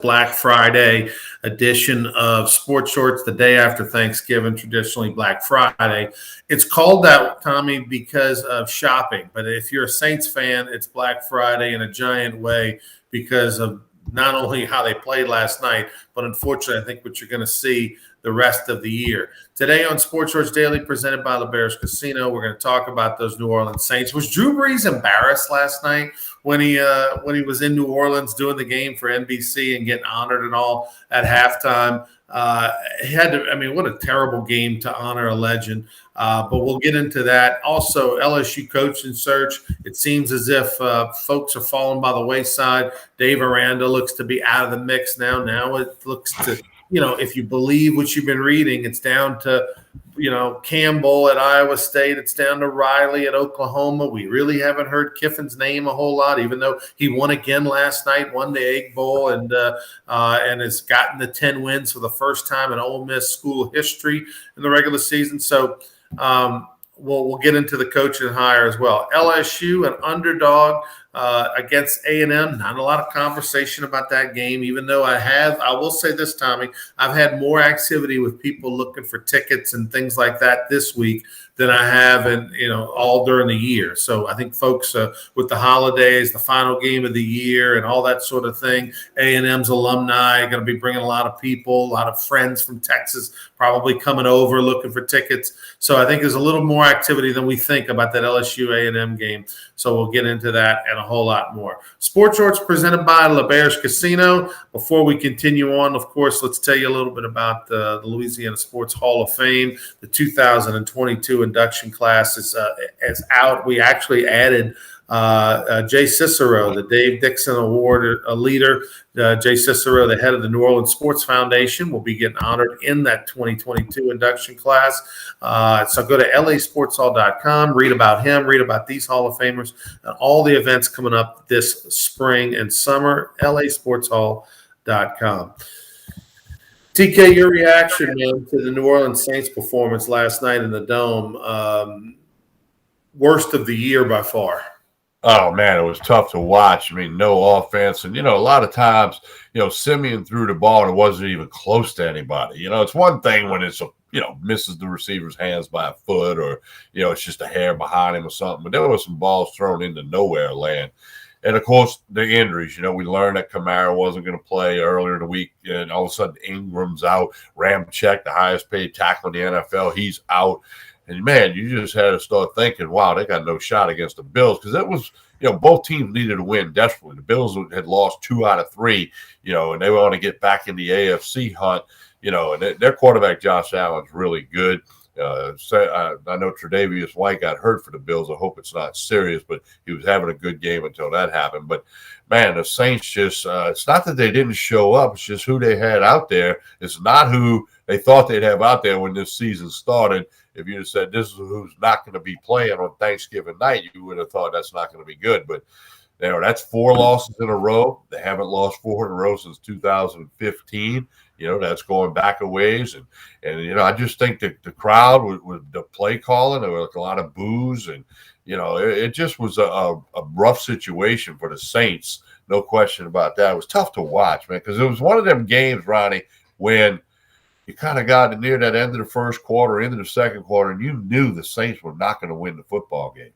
Black Friday edition of Sports Shorts, the day after Thanksgiving, traditionally Black Friday. It's called that, Tommy, because of shopping. But if you're a Saints fan, it's Black Friday in a giant way because of not only how they played last night, but unfortunately, I think what you're going to see the rest of the year. Today on Sports Shorts Daily, presented by LeBear's Casino, we're going to talk about those New Orleans Saints. Was Drew Brees embarrassed last night when he was in New Orleans doing the game for NBC and getting honored and all at halftime? He had to. I mean, what a terrible game to honor a legend. But we'll get into that. Also, LSU Coaching Search. It seems as if folks are falling by the wayside. Dave Aranda looks to be out of the mix now. Now it looks to, if you believe what you've been reading, it's down to, Campbell at Iowa State. It's down to Riley at Oklahoma. We really haven't heard Kiffin's name a whole lot, even though he won again last night, won the Egg Bowl, and has gotten the 10 wins for the first time in Ole Miss school history in the regular season. So we'll get into the coaching hire as well. LSU, an underdog against A&M. Not a lot of conversation about that game, even though I will say this, Tommy, I've had more activity with people looking for tickets and things like that this week than I have all during the year. So I think folks with the holidays, the final game of the year and all that sort of thing, A&M's alumni are going to be bringing a lot of people, a lot of friends from Texas probably coming over looking for tickets. So I think there's a little more activity than we think about that LSU A&M game. So we'll get into that and a whole lot more. Sports Shorts presented by LeBear's Casino. Before we continue on, of course, let's tell you a little bit about the Louisiana Sports Hall of Fame. The 2022 induction class is out. We actually added Jay Cicero, the Dave Dixon Award leader. Jay Cicero, the head of the New Orleans Sports Foundation, will be getting honored in that 2022 induction class. So go to lasportshall.com, read about him, read about these Hall of Famers, and all the events coming up this spring and summer, lasportshall.com. TK, your reaction, man, to the New Orleans Saints performance last night in the Dome, worst of the year by far. Oh, man, it was tough to watch. I mean, no offense. And, a lot of times, Simeon threw the ball and it wasn't even close to anybody. It's one thing when it's, misses the receiver's hands by a foot or, it's just a hair behind him or something. But there were some balls thrown into nowhere land. And, of course, the injuries. We learned that Kamara wasn't going to play earlier in the week. And all of a sudden, Ingram's out. Ramczyk, the highest paid tackle in the NFL, he's out. And, man, you just had to start thinking, wow, they got no shot against the Bills because it was, both teams needed to win desperately. The Bills had lost 2 out of 3, and they want to get back in the AFC hunt, and their quarterback, Josh Allen's really good. I know Tre'Davious White got hurt for the Bills. I hope it's not serious, but he was having a good game until that happened. But, man, the Saints just it's not that they didn't show up. It's just who they had out there. It's not who they thought they'd have out there when this season started. If you had said this is who's not going to be playing on Thanksgiving night, you would have thought that's not going to be good. But that's 4 losses in a row. They haven't lost 4 in a row since 2015. That's going back a ways. And I just think that the crowd with the play calling, there was a lot of boos. And, it just was a rough situation for the Saints. No question about that. It was tough to watch, man, because it was one of them games, Ronnie, when you kind of got near that end of the first quarter, into the second quarter, and you knew the Saints were not going to win the football game.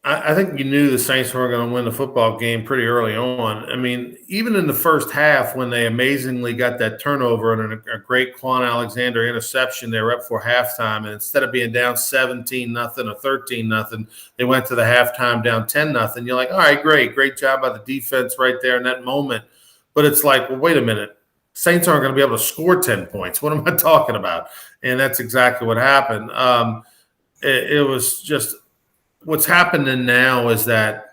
I think you knew the Saints were going to win the football game pretty early on. I mean, even in the first half when they amazingly got that turnover and a great Quan Alexander interception, they were up for halftime. And instead of being down 17-0 or 13-0, they went to the halftime down 10-0. You're like, all right, great job by the defense right there in that moment. But it's like, well, wait a minute. Saints aren't going to be able to score 10 points. What am I talking about? And that's exactly what happened. It was just what's happening now is that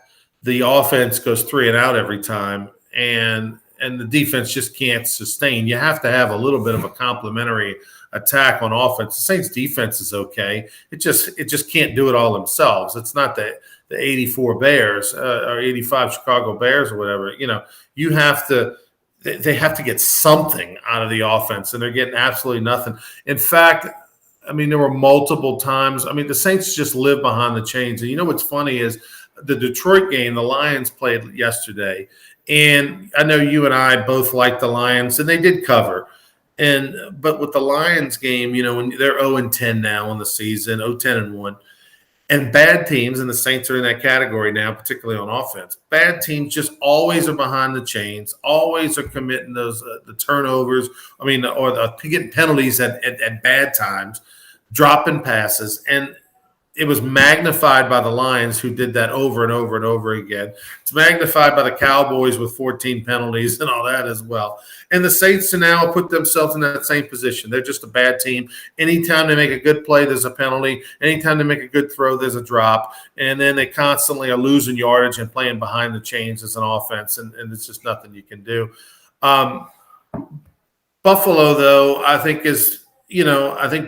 the offense goes 3 and out every time, and the defense just can't sustain. You have to have a little bit of a complementary attack on offense. The Saints defense is okay. It just can't do it all themselves. It's not the 84 Bears or 85 Chicago Bears or whatever. You have to – they have to get something out of the offense, and they're getting absolutely nothing. In fact, I mean, there were multiple times. I mean, the Saints just live behind the chains. And what's funny is the Detroit game, the Lions played yesterday, and I know you and I both like the Lions, and they did cover. But with the Lions game, when they're 0-10 now on the season, 0-10-1, and bad teams, and the Saints are in that category now, particularly on offense. Bad teams just always are behind the chains, always are committing those the turnovers. Or getting penalties at bad times, dropping passes, and it was magnified by the Lions, who did that over and over and over again. It's magnified by the Cowboys with 14 penalties and all that as well. And the Saints now put themselves in that same position. They're just a bad team. Anytime they make a good play, there's a penalty. Anytime they make a good throw, there's a drop. And then they constantly are losing yardage and playing behind the chains as an offense, and it's just nothing you can do. Buffalo, though, I think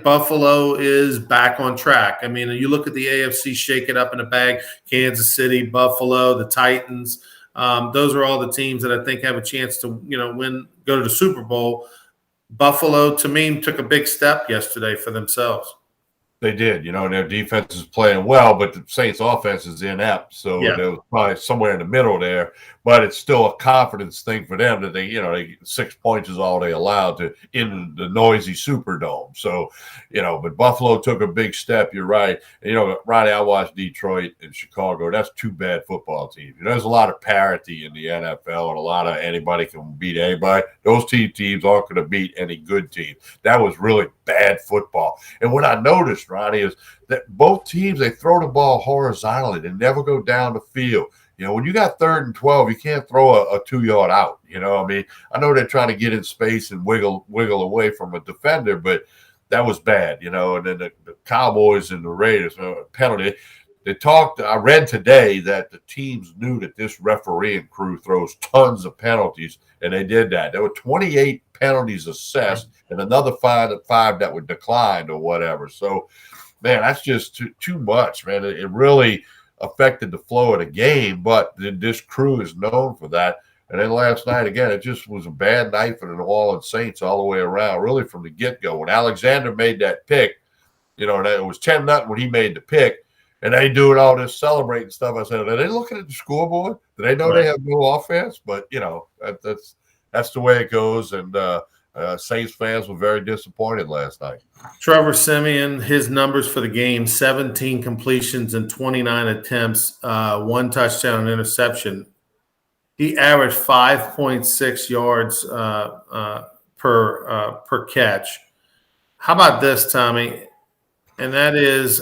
Buffalo is back on track. I mean, you look at the AFC, shake it up in a bag. Kansas City, Buffalo, the Titans. Those are all the teams that I think have a chance to, go to the Super Bowl. Buffalo, to me, took a big step yesterday for themselves. They did, and their defense is playing well, but the Saints' offense is inept. So They was probably somewhere in the middle there. But it's still a confidence thing for them that they 6 points is all they allowed in the noisy Superdome. So, but Buffalo took a big step. You're right. And, Ronnie, I watched Detroit and Chicago. That's two bad football teams. There's a lot of parity in the NFL, and a lot of anybody can beat anybody. Those teams aren't going to beat any good team. That was really bad football. And what I noticed, Ronnie, is that both teams, they throw the ball horizontally. They never go down the field. When you got 3rd and 12, you can't throw a 2-yard out. I know they're trying to get in space and wiggle away from a defender, but that was bad, And then the Cowboys and the Raiders, penalty. I read today that the teams knew that this refereeing crew throws tons of penalties, and they did that. There were 28 penalties assessed and another 5 that were declined or whatever. So, man, that's just too much, man. It really affected the flow of the game, but this crew is known for that. And then last night, again, it just was a bad night for the New Orleans Saints all the way around, really from the get-go. When Alexander made that pick, it was 10-0 when he made the pick, and they doing all this celebrating stuff. I said, are they looking at the scoreboard? Do they know they have no offense? But, that's the way it goes, and Saints fans were very disappointed last night. Trevor Siemian, his numbers for the game: 17 completions and 29 attempts, 1 touchdown and interception. He averaged 5.6 yards per catch. How about this, Tommy? And that is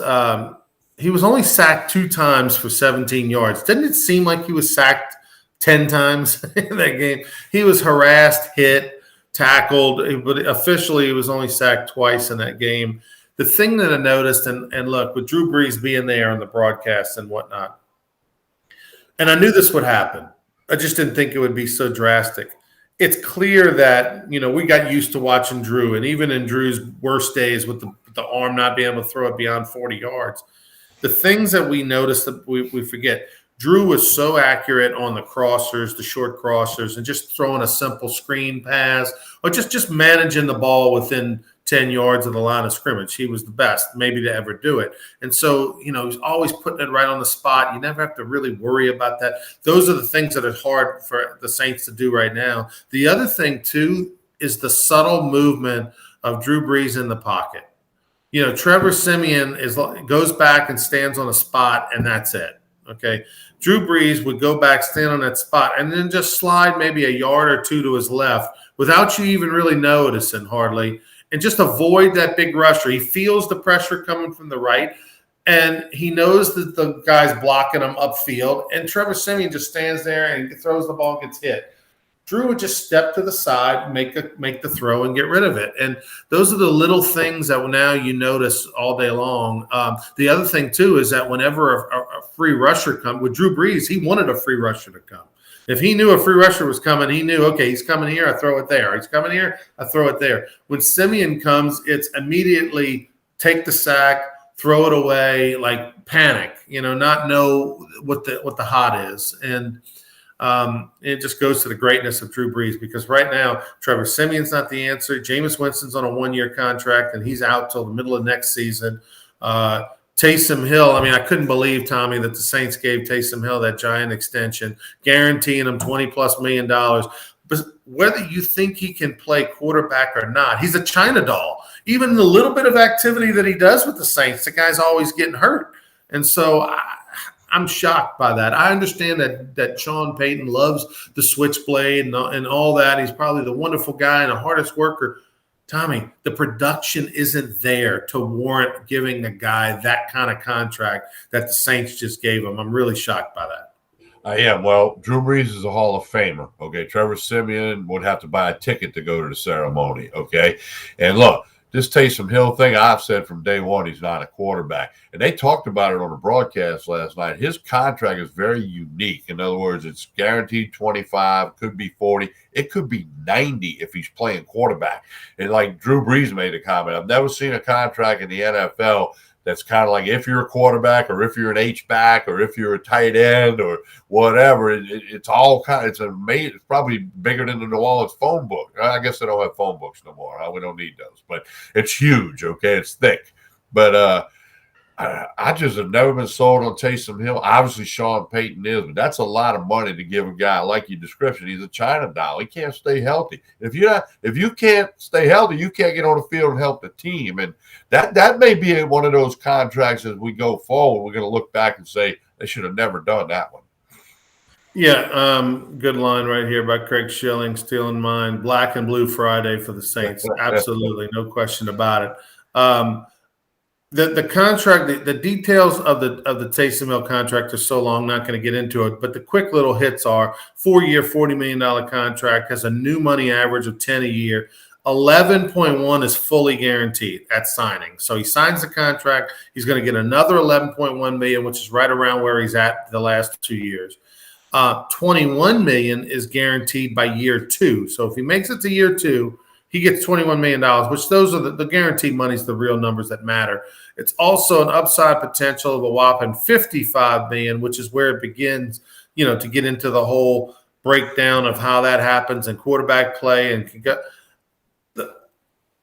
he was only sacked 2 times for 17 yards. Didn't it seem like he was sacked 10 times in that game? He was harassed, hit, tackled, but officially he was only sacked twice in that game. The thing that I noticed, and look, with Drew Brees being there on the broadcast and whatnot, and I knew this would happen. I just didn't think it would be so drastic. It's clear that, we got used to watching Drew, and even in Drew's worst days with the arm not being able to throw it beyond 40 yards, the things that we noticed that we forget. Drew was so accurate on the crossers, the short crossers, and just throwing a simple screen pass or just managing the ball within 10 yards of the line of scrimmage. He was the best maybe to ever do it. And so, he's always putting it right on the spot. You never have to really worry about that. Those are the things that are hard for the Saints to do right now. The other thing, too, is the subtle movement of Drew Brees in the pocket. Trevor Siemian goes back and stands on a spot, and that's it. Okay. Drew Brees would go back, stand on that spot, and then just slide maybe a yard or 2 to his left without you even really noticing hardly, and just avoid that big rusher. He feels the pressure coming from the right, and he knows that the guy's blocking him upfield, and Trevor Siemian just stands there and throws the ball and gets hit. Drew would just step to the side, make the throw, and get rid of it. And those are the little things that now you notice all day long. The other thing, too, is that whenever a free rusher comes, with Drew Brees, he wanted a free rusher to come. If he knew a free rusher was coming, he knew, okay, he's coming here, I throw it there. He's coming here, I throw it there. When Siemian comes, it's immediately take the sack, throw it away, like panic, not know what the hot is. And it just goes to the greatness of Drew Brees, because right now Trevor Siemian's not the answer. Jameis Winston's on a 1-year contract, and he's out till the middle of next season. Taysom Hill, I mean, I couldn't believe, Tommy, that the Saints gave Taysom Hill that giant extension, guaranteeing him $20+ million. But whether you think he can play quarterback or not, he's a China doll. Even the little bit of activity that he does with the Saints, the guy's always getting hurt. And so I'm shocked by that. I understand that Sean Payton loves the switchblade and all that. He's probably the wonderful guy and the hardest worker. Tommy, the production isn't there to warrant giving a guy that kind of contract that the Saints just gave him. I'm really shocked by that. I am. Well, Drew Brees is a Hall of Famer. Okay. Trevor Siemian would have to buy a ticket to go to the ceremony. Okay. And look, this Taysom Hill thing, I've said from day one, he's not a quarterback. And they talked about it on the broadcast last night. His contract is very unique. In other words, it's guaranteed 25, could be 40. It could be 90 if he's playing quarterback. And like Drew Brees made a comment, I've never seen a contract in the NFL that's kind of like if you're a quarterback or if you're an H-back or if you're a tight end or whatever. It's all kind of, it's amazing. It's probably bigger than the New Orleans phone book. I guess they don't have phone books no more. We don't need those. But it's huge, okay? It's thick. But I just have never been sold on Taysom Hill. Obviously, Sean Payton is, but that's a lot of money to give a guy like your description. He's a China doll. He can't stay healthy. If you can't stay healthy, you can't get on the field and help the team. And that may be one of those contracts as we go forward. We're going to look back and say they should have never done that one. Yeah, good line right here by Craig Schilling, stealing mine. Black and Blue Friday for the Saints. Absolutely, no question about it. The contract, the details of the Taysom Hill contract are so long, not going to get into it. But the quick little hits are 4-year, $40 million contract, has a new money average of 10 a year. 11.1 is fully guaranteed at signing. So he signs the contract. He's going to get another 11.1 million, which is right around where he's at the last 2 years. 21 million is guaranteed by year 2. So if he makes it to year 2, he gets $21 million, which those are the guaranteed money's the real numbers that matter. It's also an upside potential of a whopping $55 million, which is where it begins, to get into the whole breakdown of how that happens and quarterback play.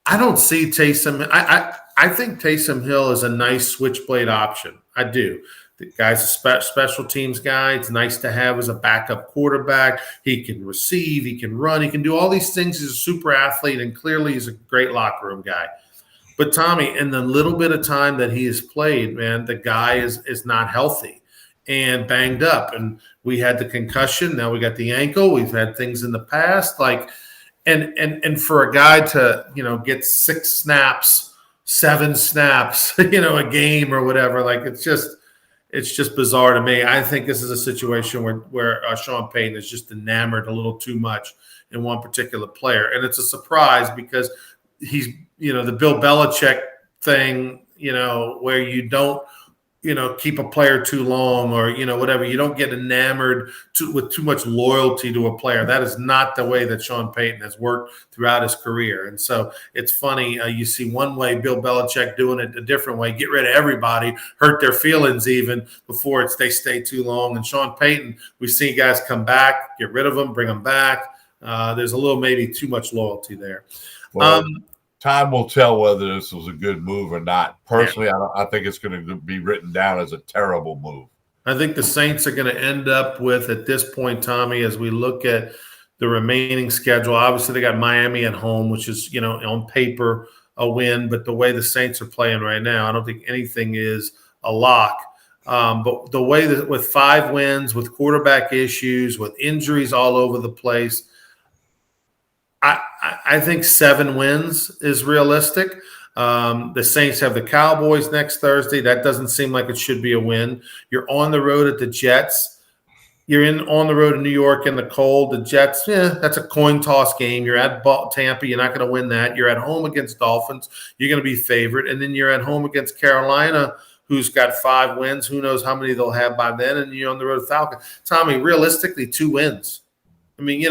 I don't see Taysom. I think Taysom Hill is a nice switchblade option. I do. The guy's a special teams guy. It's nice to have as a backup quarterback. He can receive, he can run, he can do all these things. He's a super athlete, and clearly he's a great locker room guy. But Tommy, in the little bit of time that he has played, man, the guy is not healthy and banged up. And we had the concussion. Now we got the ankle. We've had things in the past. And for a guy to, get 6 snaps, 7 snaps, a game or whatever, it's just bizarre to me. I think this is a situation where Sean Payton is just enamored a little too much in one particular player. And it's a surprise because he's, the Bill Belichick thing, where you don't, keep a player too long or, whatever. You don't get enamored with too much loyalty to a player. That is not the way that Sean Payton has worked throughout his career. And so it's funny. You see one way, Bill Belichick doing it a different way, get rid of everybody, hurt their feelings even before they stay too long. And Sean Payton, we see guys come back, get rid of them, bring them back. There's a little maybe too much loyalty there. Well, time will tell whether this was a good move or not. Personally, I think it's going to be written down as a terrible move. I think the Saints are going to end up with, at this point, Tommy, as we look at the remaining schedule, obviously they got Miami at home, which is, on paper a win. But the way the Saints are playing right now, I don't think anything is a lock. But the way that with 5 wins, with quarterback issues, with injuries all over the place, I think 7 wins is realistic. The Saints have the Cowboys next Thursday. That doesn't seem like it should be a win. You're on the road at the Jets. You're on the road in New York in the cold. The Jets, that's a coin toss game. You're at Tampa. You're not going to win that. You're at home against Dolphins. You're going to be favored. And then you're at home against Carolina, who's got 5 wins. Who knows how many they'll have by then. And you're on the road with Falcons. Tommy, realistically, 2 wins. I mean,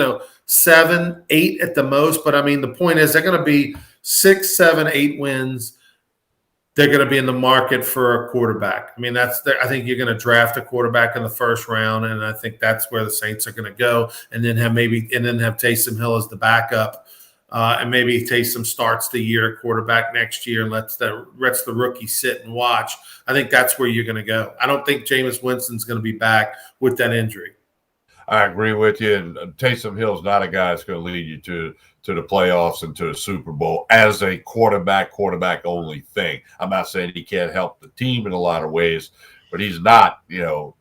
7, 8 at the most. But, I mean, the point is they're going to be 6, 7, 8 wins. They're going to be in the market for a quarterback. I mean, I think you're going to draft a quarterback in the first round, and I think that's where the Saints are going to go, and then have Taysom Hill as the backup and maybe Taysom starts the year quarterback next year and lets the rookie sit and watch. I think that's where you're going to go. I don't think Jameis Winston's going to be back with that injury. I agree with you. And Taysom Hill's not a guy that's going to lead you to the playoffs and to the Super Bowl as a quarterback only thing. I'm not saying he can't help the team in a lot of ways, but he's not, your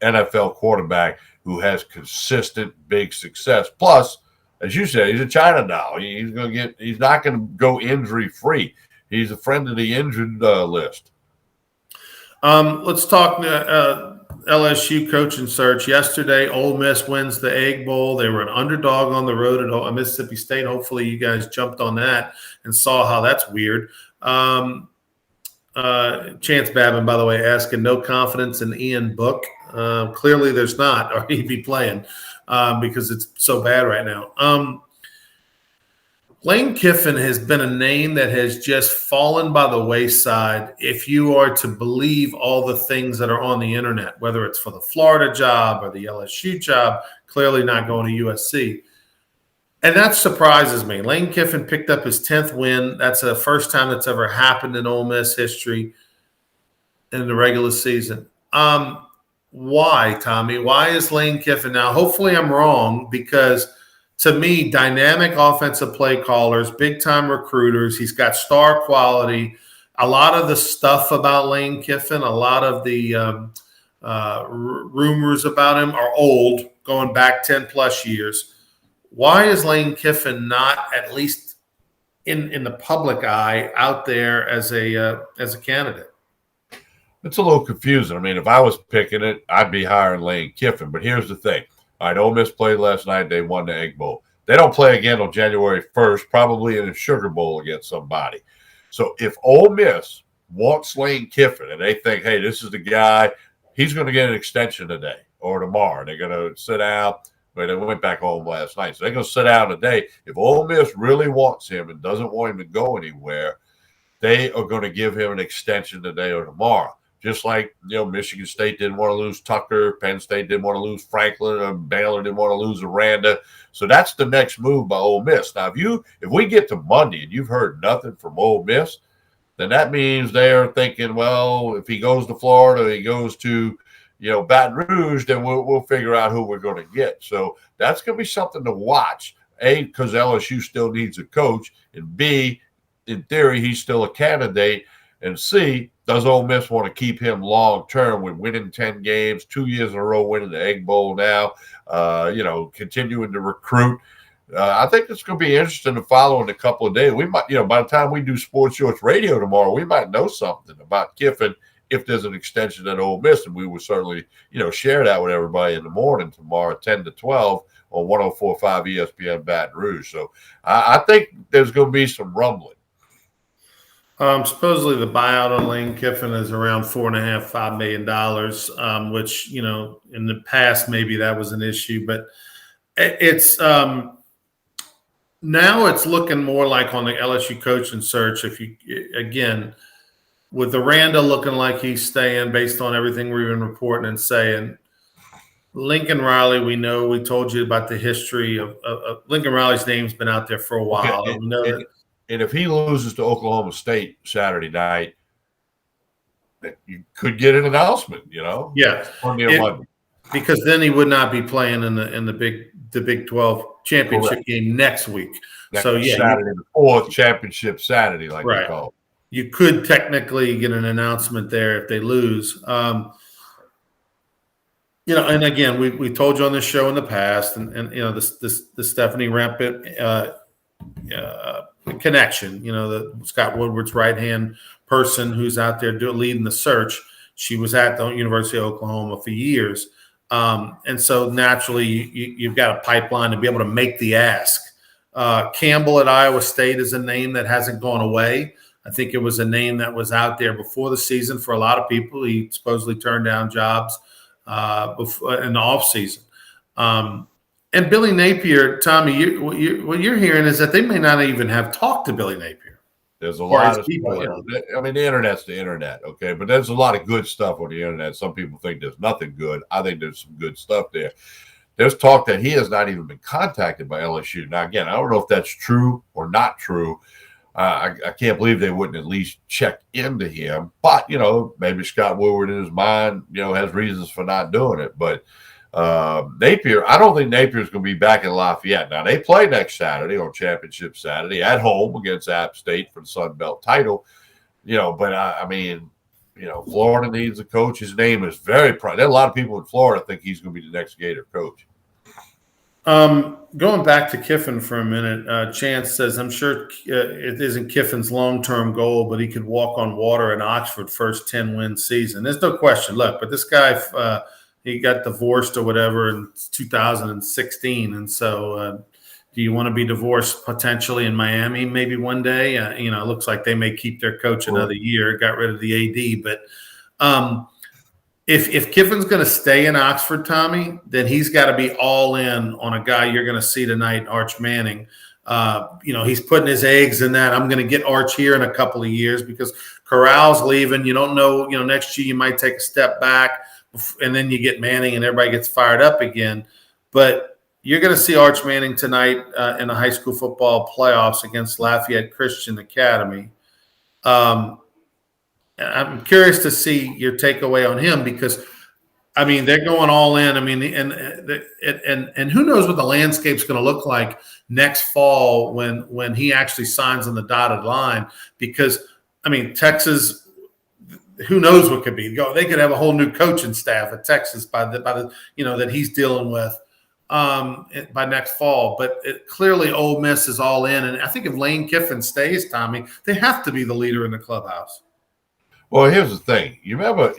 NFL quarterback who has consistent big success. Plus, as you said, he's a China doll. He's not going to go injury free. He's a friend of the injured list. Let's talk LSU coaching search. Yesterday, Ole Miss wins the Egg Bowl. They were an underdog on the road at Mississippi State. Hopefully you guys jumped on that and saw how that's weird. Chance Babin, by the way, asking no confidence in Ian Book. Clearly there's not, or he'd be playing because it's so bad right now. Lane Kiffin has been a name that has just fallen by the wayside if you are to believe all the things that are on the internet, whether it's for the Florida job or the LSU job, clearly not going to USC. And that surprises me. Lane Kiffin picked up his 10th win. That's the first time that's ever happened in Ole Miss history in the regular season. Why, Tommy? Why is Lane Kiffin? Now, hopefully I'm wrong because – to me, dynamic offensive play callers, big-time recruiters. He's got star quality. A lot of the stuff about Lane Kiffin, a lot of the rumors about him are old, going back 10-plus years. Why is Lane Kiffin not at least in the public eye out there as a candidate? It's a little confusing. I mean, if I was picking it, I'd be hiring Lane Kiffin. But here's the thing. All right, Ole Miss played last night. They won the Egg Bowl. They don't play again on January 1st, probably in a Sugar Bowl against somebody. So if Ole Miss wants Lane Kiffin and they think, hey, this is the guy, he's going to get an extension today or tomorrow. They're going to sit out. Well, they went back home last night. So they're going to sit out today. If Ole Miss really wants him and doesn't want him to go anywhere, they are going to give him an extension today or tomorrow. Just like, Michigan State didn't want to lose Tucker, Penn State didn't want to lose Franklin, and Baylor didn't want to lose Aranda. So that's the next move by Ole Miss. Now, if we get to Monday and you've heard nothing from Ole Miss, then that means they're thinking, well, if he goes to Florida, he goes to, Baton Rouge, then we'll figure out who we're going to get. So that's going to be something to watch. A, because LSU still needs a coach, and B, in theory, he's still a candidate, and C, does Ole Miss want to keep him long-term with winning 10 games, 2 years in a row, winning the Egg Bowl now, continuing to recruit? I think it's going to be interesting to follow in a couple of days. We might, by the time we do Sports Shorts Radio tomorrow, we might know something about Kiffin if there's an extension at Ole Miss, and we will certainly, share that with everybody in the morning tomorrow, 10 to 12 on 104.5 ESPN Baton Rouge. So I think there's going to be some rumbling. Supposedly the buyout on Lane Kiffin is around $4.5 million, which, in the past, maybe that was an issue, but it's now it's looking more like on the LSU coaching search. With Aranda looking like he's staying based on everything we've been reporting and saying, Lincoln Riley, we told you about the history of Lincoln Riley's name's been out there for a while. Okay. And if he loses to Oklahoma State Saturday night, you could get an announcement, Yeah, Monday. Because then he would not be playing in the Big 12 championship Correct. Game next week. Saturday, the fourth championship Saturday, like they call it. You could technically get an announcement there if they lose. And again, we told you on this show in the past, and the Stephanie Rampant connection, the Scott Woodward's right-hand person who's out there leading the search. She was at the University of Oklahoma for years. And so naturally you've got a pipeline to be able to make the ask. Campbell at Iowa State is a name that hasn't gone away. I think it was a name that was out there before the season for a lot of people. He supposedly turned down jobs before in the offseason. And Billy Napier, Tommy, what you're hearing is that they may not even have talked to Billy Napier. There's a lot of people. I mean, the internet's the internet, okay? But there's a lot of good stuff on the internet. Some people think there's nothing good. I think there's some good stuff there. there's talk that he has not even been contacted by LSU. Now, again, I don't know if that's true or not true. I can't believe they wouldn't at least check into him. But, maybe Scott Woodward in his mind, has reasons for not doing it. But Napier, I don't think Napier's going to be back in Lafayette. Now, they play next Saturday on Championship Saturday at home against App State for the Sun Belt title. Florida needs a coach. His name is very proud. There are a lot of people in Florida think he's going to be the next Gator coach. Going back to Kiffin for a minute, Chance says, I'm sure it isn't Kiffin's long-term goal, but he could walk on water in Oxford first 10-win season. There's no question. Look, but this guy, he got divorced or whatever in 2016. And so do you want to be divorced potentially in Miami maybe one day? It looks like they may keep their coach another year, got rid of the AD. But if Kiffin's going to stay in Oxford, Tommy, then he's got to be all in on a guy you're going to see tonight, Arch Manning. He's putting his eggs in that. I'm going to get Arch here in a couple of years because Corral's leaving. You don't know, next year you might take a step back and then you get Manning and everybody gets fired up again. But you're going to see Arch Manning tonight in the high school football playoffs against Lafayette Christian Academy. I'm curious to see your takeaway on him because, they're going all in. And who knows what the landscape's going to look like next fall when he actually signs on the dotted line? Because Texas, who knows what could be? They could have a whole new coaching staff at Texas by the that he's dealing with by next fall. But clearly, Ole Miss is all in, and I think if Lane Kiffin stays, Tommy, they have to be the leader in the clubhouse. Well, here's the thing. You remember,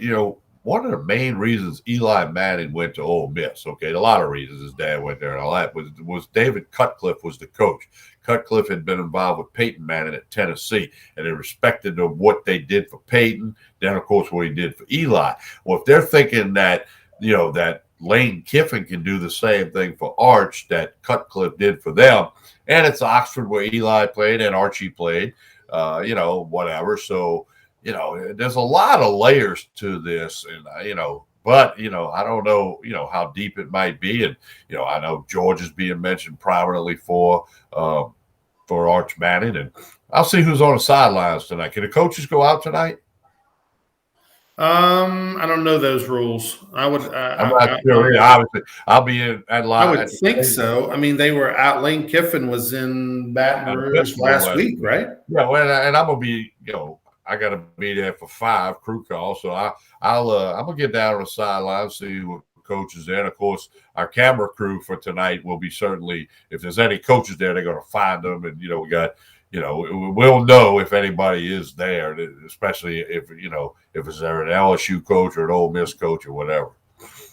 one of the main reasons Eli Manning went to Ole Miss, okay, a lot of reasons his dad went there and all that, was David Cutcliffe was the coach. Cutcliffe had been involved with Peyton Manning at Tennessee, and they respected what they did for Peyton, then, of course, what he did for Eli. Well, if they're thinking that, that Lane Kiffin can do the same thing for Arch that Cutcliffe did for them, and it's Oxford where Eli played and Archie played, whatever, so – there's a lot of layers to this, and but I don't know, how deep it might be, and I know George is being mentioned prominently for Arch Manning, and I'll see who's on the sidelines tonight. Can the coaches go out tonight? I don't know those rules. I'm not sure. Obviously, I'll be in at live. I would think so. They were out. Lane Kiffin was in Baton Rouge last week, right? Yeah, well, and I'm gonna be, I got to be there for 5 crew calls, so I'm gonna get down on the sideline, see what coaches there. And of course, our camera crew for tonight will be certainly, if there's any coaches there, they're gonna find them, and we got, we'll know if anybody is there, especially if it's there an LSU coach or an Ole Miss coach or whatever.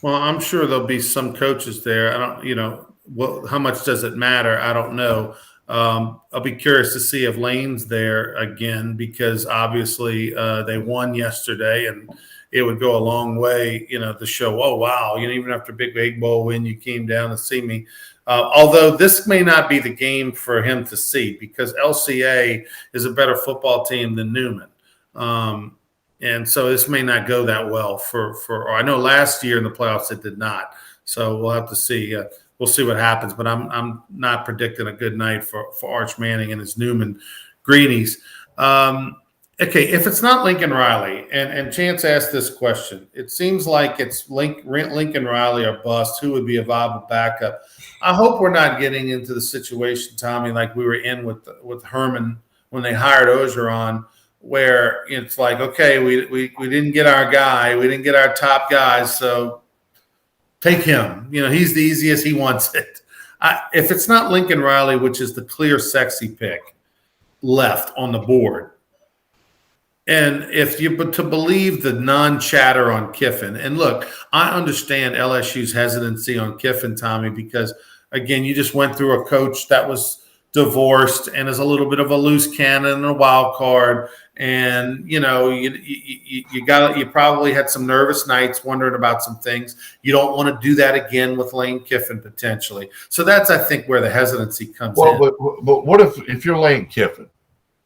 Well, I'm sure there'll be some coaches there. I don't, how much does it matter? I don't know. I'll be curious to see if Lane's there again because obviously they won yesterday and it would go a long way, to show, oh, wow, even after a big Egg Bowl win, you came down to see me. Although this may not be the game for him to see because LCA is a better football team than Newman. And so this may not go that well for I know last year in the playoffs it did not. So we'll have to see. We'll see what happens, but I'm not predicting a good night for Arch Manning and his Newman Greenies. Okay, if it's not Lincoln Riley, and Chance asked this question, it seems like it's Lincoln Riley or bust. Who would be a viable backup? I hope we're not getting into the situation, Tommy, like we were in with Herman when they hired Ogeron, where it's like, okay, we didn't get our guy, we didn't get our top guys, so take him. He's the easiest. He wants it. If it's not Lincoln Riley, which is the clear sexy pick left on the board, and if you but to believe the non-chatter on Kiffin, and look, I understand LSU's hesitancy on Kiffin, Tommy, because again, you just went through a coach that was divorced and is a little bit of a loose cannon and a wild card. And, you probably had some nervous nights wondering about some things. You don't want to do that again with Lane Kiffin potentially. So that's, I think, where the hesitancy comes in. But what if you're Lane Kiffin,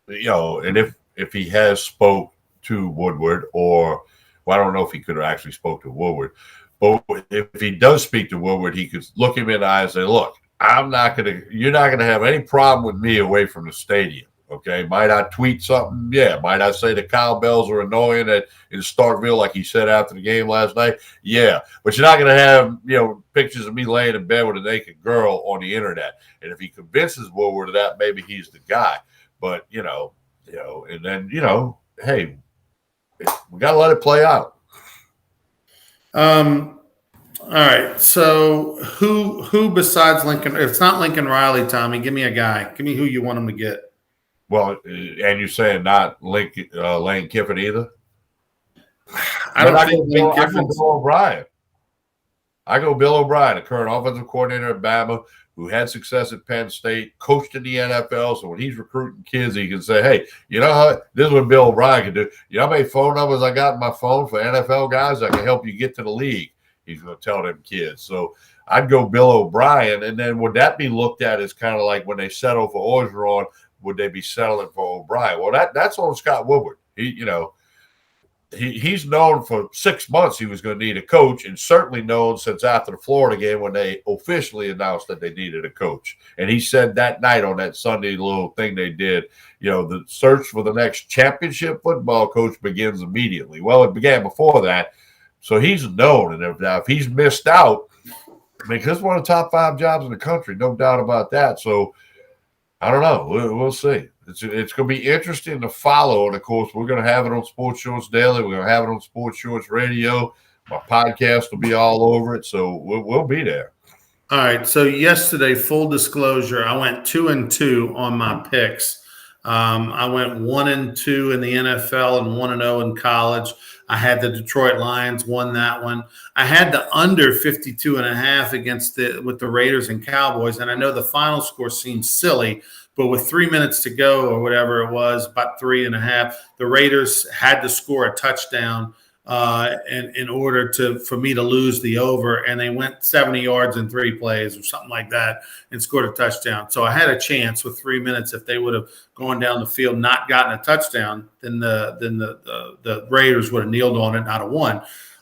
and if he has spoke to Woodward, or, well, I don't know if he could have actually spoke to Woodward, But if he does speak to Woodward, he could look him in the eye and say, look, you're not going to have any problem with me away from the stadium. Okay. Might I tweet something? Yeah. Might I say the cowbells are annoying in Starkville, like he said after the game last night? Yeah. But you're not going to have, pictures of me laying in bed with a naked girl on the internet. And if he convinces Woodward of that, maybe he's the guy. But, and then, hey, we got to let it play out. All right. So who besides Lincoln? If it's not Lincoln Riley, Tommy, give me a guy. Give me who you want him to get. Well, and you're saying not Lane Kiffin either? I don't think Lane Kiffin. I go Bill O'Brien. Bill O'Brien, the current offensive coordinator at Bama, who had success at Penn State, coached in the NFL. So when he's recruiting kids, he can say, hey, this is what Bill O'Brien can do. You know how many phone numbers I got in my phone for NFL guys that can help you get to the league? He's going to tell them kids. So I'd go Bill O'Brien. And then would that be looked at as kind of like when they settle for Orgeron, would they be settling for O'Brien? Well, that's on Scott Woodward. He's known for 6 months he was going to need a coach, and certainly known since after the Florida game when they officially announced that they needed a coach. And he said that night on that Sunday little thing they did, the search for the next championship football coach begins immediately. Well, it began before that. So he's known, and if he's missed out, because it's one of the top 5 jobs in the country, no doubt about that. So I don't know. We'll see. It's going to be interesting to follow, and of course, we're going to have it on Sports Shorts Daily. We're going to have it on Sports Shorts Radio. My podcast will be all over it, so we'll be there. All right. So yesterday, full disclosure, I went 2-2 on my picks. I went 1-2 in the NFL and 1-0 in college. I had the Detroit Lions, won that one. I had the under 52.5 with the Raiders and Cowboys. And I know the final score seems silly, but with 3 minutes to go or whatever it was, about 3.5, the Raiders had to score a touchdown in order for me to lose the over. And they went 70 yards in 3 plays or something like that and scored a touchdown. So I had a chance with 3 minutes. If they would have gone down the field, not gotten a touchdown, then the Raiders would have kneeled on it, not have won.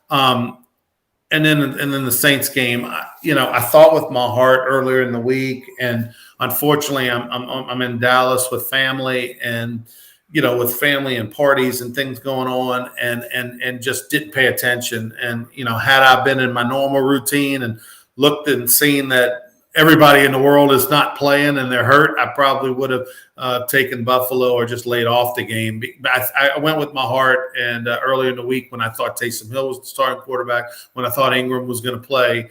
And then the Saints game, I thought with my heart earlier in the week, and unfortunately I'm in Dallas with family and with family and parties and things going on, and just didn't pay attention. And, had I been in my normal routine and looked and seen that everybody in the world is not playing and they're hurt, I probably would have taken Buffalo or just laid off the game. I went with my heart, and earlier in the week when I thought Taysom Hill was the starting quarterback, when I thought Ingram was going to play,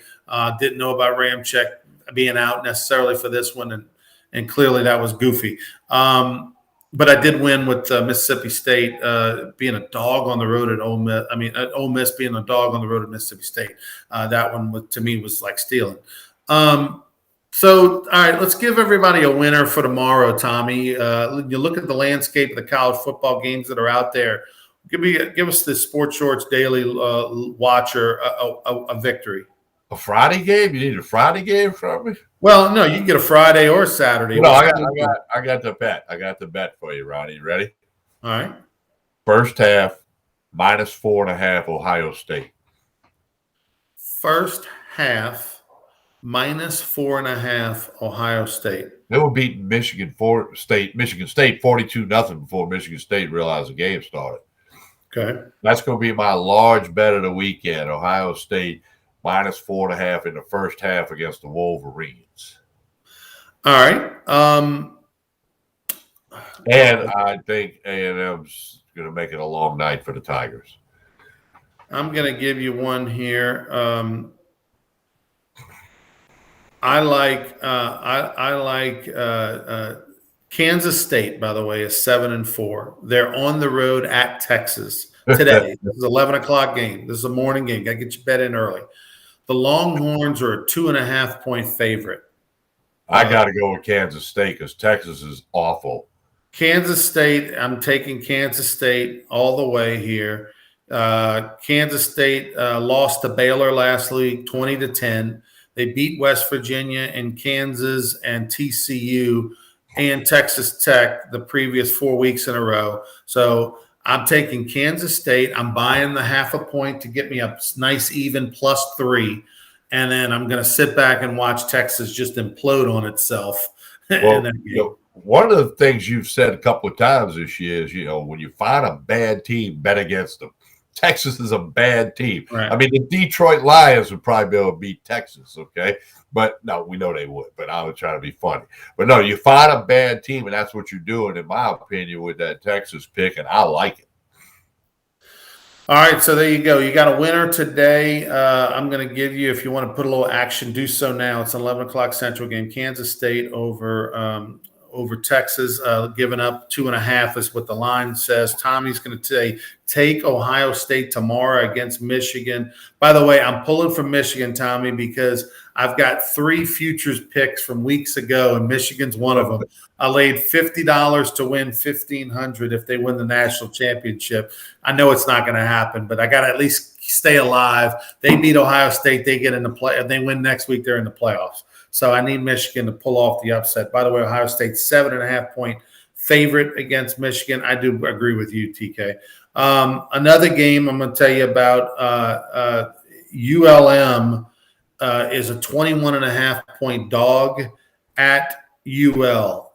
didn't know about Ramczyk being out necessarily for this one, and clearly that was goofy. But I did win with Mississippi State being a dog on the road at Ole Miss. Ole Miss being a dog on the road at Mississippi State. That one, to me, was like stealing. So, all right, let's give everybody a winner for tomorrow, Tommy. You look at the landscape of the college football games that are out there. Give us the Sports Shorts Daily watcher a victory. A Friday game? You need a Friday game from me? Well, no, you can get a Friday or a Saturday. No, I got the bet. I got the bet for you, Ronnie. You ready? All right. First half, -4.5 Ohio State. First half, -4.5 Ohio State. They were beating Michigan State 42-0 before Michigan State realized the game started. Okay. That's going to be my large bet of the weekend. Ohio State -4.5 in the first half against the Wolverines. All right. And I think A&M's going to make it a long night for the Tigers. I'm going to give you one here. I like Kansas State, by the way, is 7-4. They're on the road at Texas today. This is 11 o'clock game. This is a morning game. Got to get your bet in early. The Longhorns are a 2.5-point favorite. I got to go with Kansas State because Texas is awful. Kansas State, I'm taking Kansas State all the way here. Kansas State lost to Baylor last week, 20-10. They beat West Virginia and Kansas and TCU and Texas Tech the previous 4 weeks in a row. So I'm taking Kansas State. I'm buying the half a point to get me a nice even +3. And then I'm going to sit back and watch Texas just implode on itself. Well, one of the things you've said a couple of times this year is, when you find a bad team, bet against them. Texas is a bad team. Right. I mean, the Detroit Lions would probably be able to beat Texas, okay? But no, we know they would, but I was trying to be funny. But no, you find a bad team, and that's what you're doing, in my opinion, with that Texas pick, and I like it. All right, so there you go. You got a winner today. I'm going to give you, if you want to put a little action, do so now. It's an 11 o'clock Central game. Kansas State over Texas, giving up 2.5 is what the line says. Tommy's going to take Ohio State tomorrow against Michigan. By the way, I'm pulling from Michigan, Tommy, because I've got 3 futures picks from weeks ago, and Michigan's one of them. I laid $50 to win $1,500 if they win the national championship. I know it's not going to happen, but I got to at least stay alive. They beat Ohio State. They get in the play. If they win next week, they're in the playoffs. So I need Michigan to pull off the upset. By the way, Ohio State's 7.5-point favorite against Michigan. I do agree with you, TK. Another game I'm going to tell you about, ULM is a 21.5-point dog at UL.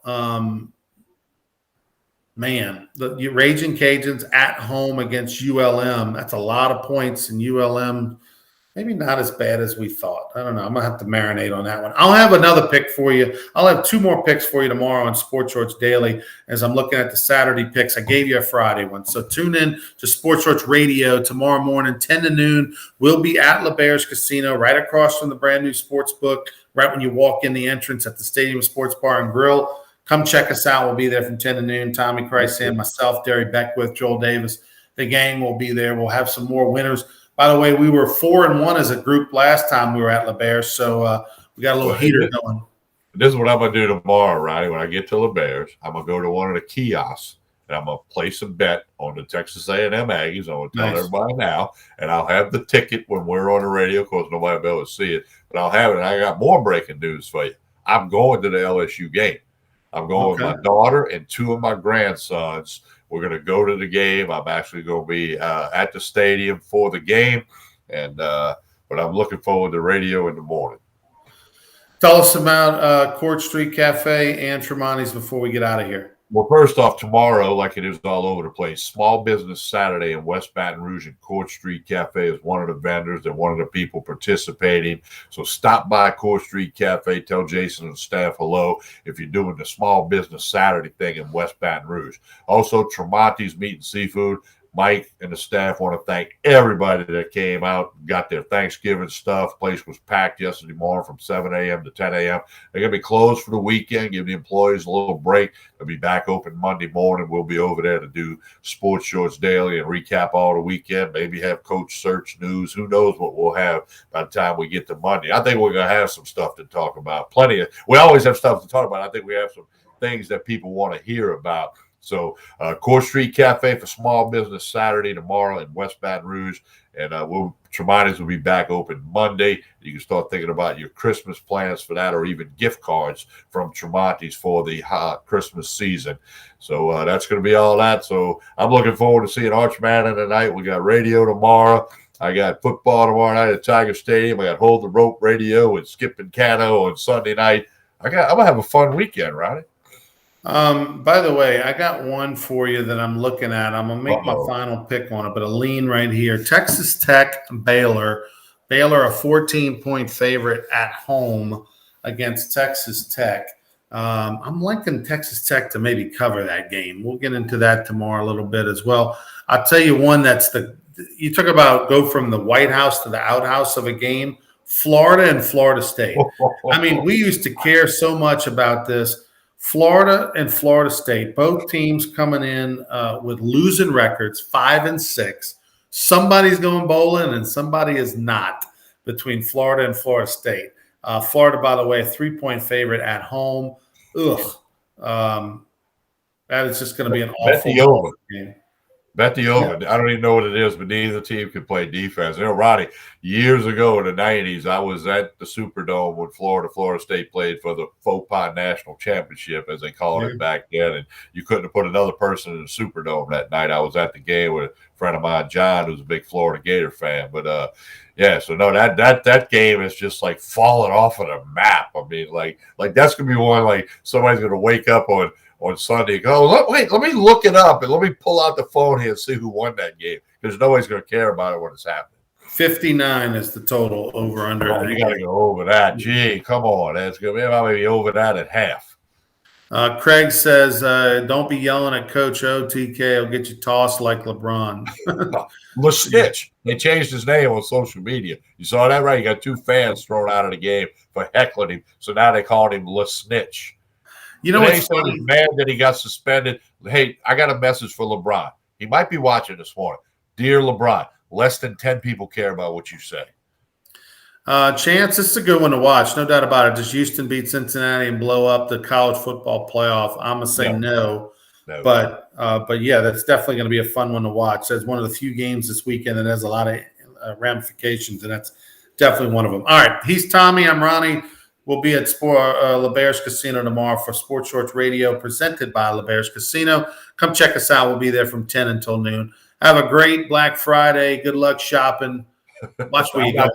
Man, the Raging Cajuns at home against ULM. That's a lot of points, and ULM maybe not as bad as we thought. I don't know. I'm going to have to marinate on that one. I'll have another pick for you. I'll have 2 more picks for you tomorrow on Sports Shorts Daily as I'm looking at the Saturday picks. I gave you a Friday one. So tune in to Sports Shorts Radio tomorrow morning, 10 to noon. We'll be at LeBear's Casino right across from the brand new sports book, right when you walk in the entrance at the Stadium Sports Bar and Grill. Come check us out. We'll be there from 10 to noon. Tommy Christ, myself, Derry Beckwith, Joel Davis. The gang will be there. We'll have some more winners. By the way, we were 4-1 as a group last time we were at LeBear's, so we got a little heater going. This is what I'm going to do tomorrow, Ronnie. When I get to LeBear's, I'm going to go to one of the kiosks, and I'm going to place a bet on the Texas A&M Aggies. I'm going to tell everybody now, and I'll have the ticket when we're on the radio. Of course, nobody will be able to see it, but I'll have it. And I got more breaking news for you. I'm going to the LSU game. I'm going with my daughter and 2 of my grandsons. We're going to go to the game. I'm actually going to be at the stadium for the game, but I'm looking forward to radio in the morning. Tell us about Court Street Cafe and Tremonti's before we get out of here. Well, first off, tomorrow, like it is all over the place, Small Business Saturday in West Baton Rouge, and Court Street Cafe is one of the vendors and one of the people participating. So stop by Court Street Cafe, tell Jason and the staff hello if you're doing the Small Business Saturday thing in West Baton Rouge. Also, Tremonti's Meat and Seafood. Mike and the staff want to thank everybody that came out, got their Thanksgiving stuff. Place was packed yesterday morning from 7 a.m. to 10 a.m. They're going to be closed for the weekend, give the employees a little break. They'll be back open Monday morning. We'll be over there to do Sports Shorts Daily and recap all the weekend, maybe have Coach Search news. Who knows what we'll have by the time we get to Monday. I think we're going to have some stuff to talk about. We always have stuff to talk about. I think we have some things that people want to hear about. So Court Street Cafe for Small Business Saturday tomorrow in West Baton Rouge. And Tremonti's will be back open Monday. You can start thinking about your Christmas plans for that, or even gift cards from Tremonti's for the Christmas season. So that's going to be all that. So I'm looking forward to seeing Arch Manning tonight. We got radio tomorrow. I got football tomorrow night at Tiger Stadium. I got Hold the Rope radio with Skip and Cano on Sunday night. I'm going to have a fun weekend, Ronnie. By the way, I got one for you that I'm looking at. I'm gonna make my final pick on it, but a lean right here. Texas Tech, Baylor. Baylor, a 14-point favorite at home against Texas Tech. I'm liking Texas Tech to maybe cover that game. We'll get into that tomorrow a little bit as well. I'll tell you one you talk about go from the White House to the outhouse of a game. Florida and Florida State. I mean, we used to care so much about this. Florida and Florida State, both teams coming in with losing records, 5-6. Somebody's going bowling and somebody is not between Florida and Florida State. Florida, by the way, a 3-point favorite at home. That is just going to be an awful game. Bet the over. I don't even know what it is, but neither team can play defense. You know, Ronnie, years ago in the 90s, I was at the Superdome when Florida State played for the Faux Pas National Championship, as they called it back then. And you couldn't have put another person in the Superdome that night. I was at the game with a friend of mine, John, who's a big Florida Gator fan. But yeah, so no, that game is just like falling off of the map. I mean, like that's gonna be one like somebody's gonna wake up on Sunday, go, wait, let me look it up and let me pull out the phone here and see who won that game, because nobody's going to care about it when it's happening. 59 is the total over under. Oh, you got to go over that. Gee, come on. That's going to be maybe over that at half. Craig says, don't be yelling at Coach OTK. He'll get you tossed like LeBron. Snitch. They changed his name on social media. You saw that, right? You got 2 fans thrown out of the game for heckling him. So now they called him Snitch. You know what's funny? He's mad that he got suspended. Hey, I got a message for LeBron. He might be watching this morning. Dear LeBron, less than 10 people care about what you say. Chance, this is a good one to watch, no doubt about it. Does Houston beat Cincinnati and blow up the college football playoff? I'm gonna say no. But yeah, that's definitely going to be a fun one to watch. That's one of the few games this weekend that has a lot of ramifications, and that's definitely one of them. All right, he's Tommy. I'm Ronnie. We'll be at LeBear's Casino tomorrow for Sports Shorts Radio, presented by LeBear's Casino. Come check us out. We'll be there from 10 until noon. Have a great Black Friday. Good luck shopping. Watch where you go.